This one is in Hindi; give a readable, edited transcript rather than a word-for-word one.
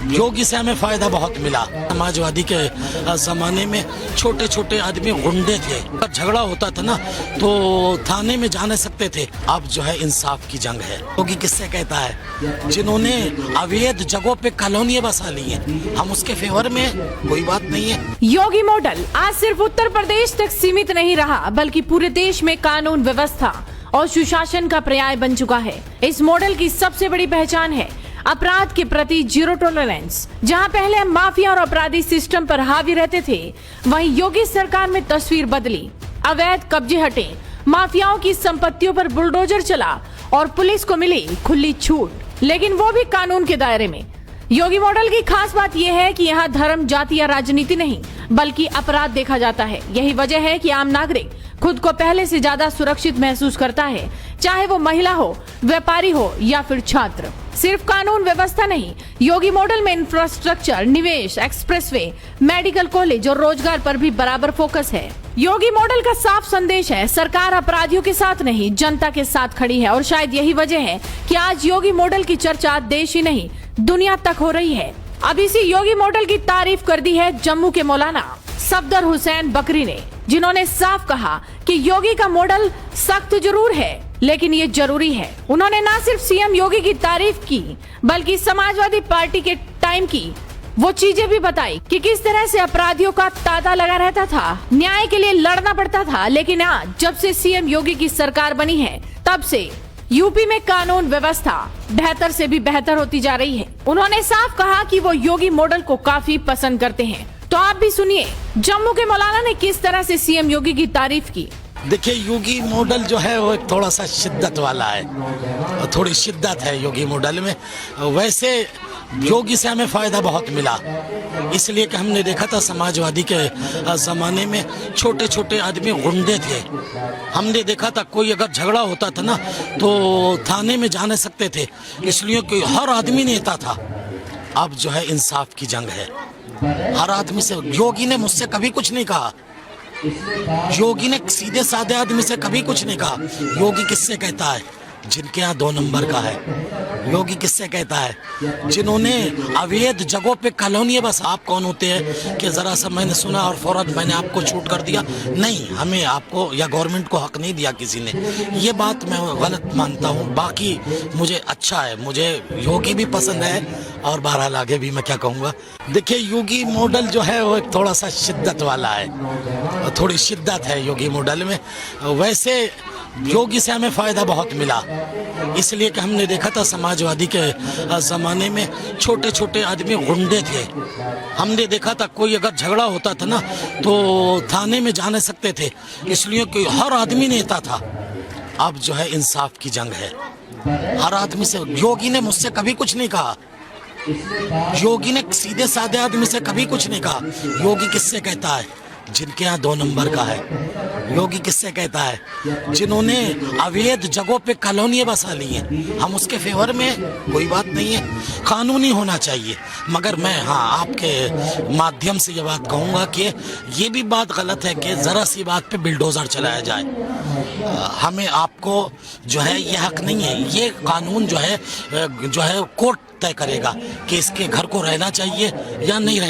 योगी से हमें फायदा बहुत मिला। समाजवादी के जमाने में छोटे छोटे आदमी गुंडे थे, झगड़ा होता था ना तो थाने में जा नहीं सकते थे। अब जो है इंसाफ की जंग है। योगी किससे कहता है? जिन्होंने अवैध जगहों पे कॉलोनियां बसा ली हैं, हम उसके फेवर में कोई बात नहीं है। योगी मॉडल आज सिर्फ उत्तर प्रदेश तक सीमित नहीं रहा, बल्कि पूरे देश में कानून व्यवस्था और सुशासन का पर्याय बन चुका है। इस मॉडल की सबसे बड़ी पहचान है अपराध के प्रति जीरो टॉलरेंस। जहां पहले माफिया और अपराधी सिस्टम पर हावी रहते थे, वहीं योगी सरकार में तस्वीर बदली। अवैध कब्जे हटे, माफियाओं की संपत्तियों पर बुलडोजर चला और पुलिस को मिली खुली छूट, लेकिन वो भी कानून के दायरे में। योगी मॉडल की खास बात यह है कि यहाँ धर्म, जाति या राजनीति नहीं, बल्कि अपराध देखा जाता है। यही वजह है कि आम नागरिक खुद को पहले से ज्यादा सुरक्षित महसूस करता है, चाहे वो महिला हो, व्यापारी हो या फिर छात्र। सिर्फ कानून व्यवस्था नहीं, योगी मॉडल में इंफ्रास्ट्रक्चर, निवेश, एक्सप्रेसवे, मेडिकल कॉलेज और रोजगार पर भी बराबर फोकस है। योगी मॉडल का साफ संदेश है, सरकार अपराधियों के साथ नहीं, जनता के साथ खड़ी है। और शायद यही वजह है कि आज योगी मॉडल की चर्चा देश ही नहीं, दुनिया तक हो रही है। अब इसी योगी मॉडल की तारीफ कर दी है जम्मू के मौलाना सफदर हुसैन बकरी ने, जिन्होंने साफ कहा कि योगी का मॉडल सख्त जरूर है, लेकिन ये जरूरी है। उन्होंने न सिर्फ सीएम योगी की तारीफ की, बल्कि समाजवादी पार्टी के टाइम की वो चीजें भी बताई कि किस तरह से अपराधियों का तांता लगा रहता था, न्याय के लिए लड़ना पड़ता था। लेकिन आज जब से सीएम योगी की सरकार बनी है, तब से यूपी में कानून व्यवस्था बेहतर से भी बेहतर होती जा रही है। उन्होंने साफ कहा कि वो योगी मॉडल को काफी पसंद करते हैं। तो आप भी सुनिए जम्मू के मौलाना ने किस तरह से सीएम योगी की तारीफ की। देखिए, योगी मॉडल जो है वो एक थोड़ा सा शिद्दत वाला है, थोड़ी शिद्दत है योगी मॉडल में। वैसे योगी से हमें फायदा बहुत मिला, इसलिए कि हमने देखा था समाजवादी के जमाने में छोटे छोटे आदमी गुंडे थे। हमने देखा था कोई अगर झगड़ा होता था ना तो थाने में जा नहीं सकते थे, इसलिए कि हर आदमी नेता था। अब जो है इंसाफ की जंग है, हर आदमी से। योगी ने मुझसे कभी कुछ नहीं कहा, योगी ने सीधे साधे आदमी से कभी कुछ नहीं कहा। योगी किससे कहता है? जिनके यहाँ 2 नंबर का है। योगी किससे कहता है? जिन्होंने अवैध जगहों पे कॉलोनियां बस। आप कौन होते हैं कि जरा सा मैंने सुना और फौरन मैंने आपको छूट कर दिया? नहीं, हमें आपको या गवर्नमेंट को हक नहीं दिया किसी ने। ये बात मैं गलत मानता हूँ। बाकी मुझे अच्छा है, मुझे योगी भी पसंद है और बहरहाल आगे भी मैं क्या कहूँगा। देखिए, योगी मॉडल जो है वो एक थोड़ा सा शिद्दत वाला है, थोड़ी शिद्दत है योगी मॉडल में। वैसे योगी से हमें फायदा बहुत मिला, इसलिए कि हमने देखा था समाजवादी के जमाने में छोटे छोटे आदमी गुंडे थे। हमने देखा था कोई अगर झगड़ा होता था ना तो थाने में जा नहीं सकते थे, इसलिए कि हर आदमी नेता था। अब जो है इंसाफ की जंग है, हर आदमी से। योगी ने मुझसे कभी कुछ नहीं कहा, योगी ने सीधे साधे आदमी से कभी कुछ नहीं कहा। योगी किससे कहता है? जिनके यहाँ 2 नंबर का है। योगी किससे कहता है? जिन्होंने अवैध जगहों पे कॉलोनियां बसा ली हैं, हम उसके फेवर में कोई बात नहीं है। कानूनी होना चाहिए, मगर मैं आपके माध्यम से ये बात कहूँगा कि ये भी बात गलत है कि ज़रा सी बात पे बिल्डोजर चलाया जाए। हमें आपको जो है ये हक नहीं है। ये कानून जो है कोर्ट तय करेगा कि इसके घर को रहना चाहिए या नहीं रहना।